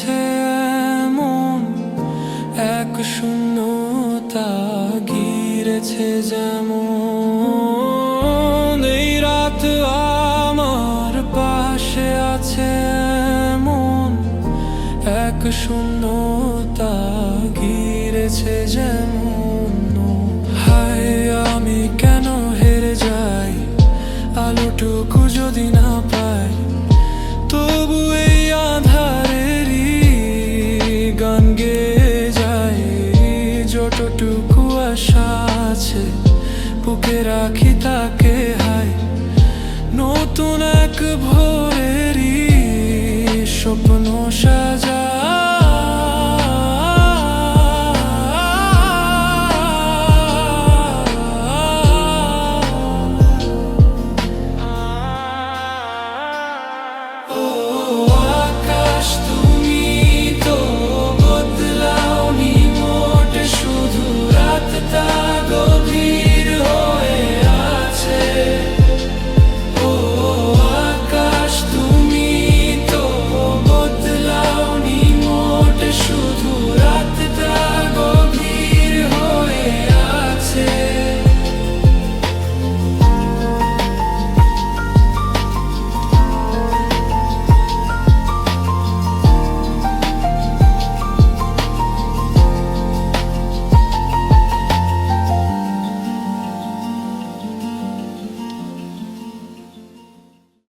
আছে এমন এক শূন্যতা ঘিরেছে যেমন এই রাত আমার পাশে আছে এমন এক শূন্যতা ঘিরেছে যেমন। হায় আমি কেন হেরে যাই, আলোটুকু যদি না পাই, তবু এই আঁধারেরই গান গেয়ে যায়। যতটুকু আশা আছে বুকে রাখি তাকে, হায় নতুন এক ভোরেরই স্বপ্ন সাজা। আকাশ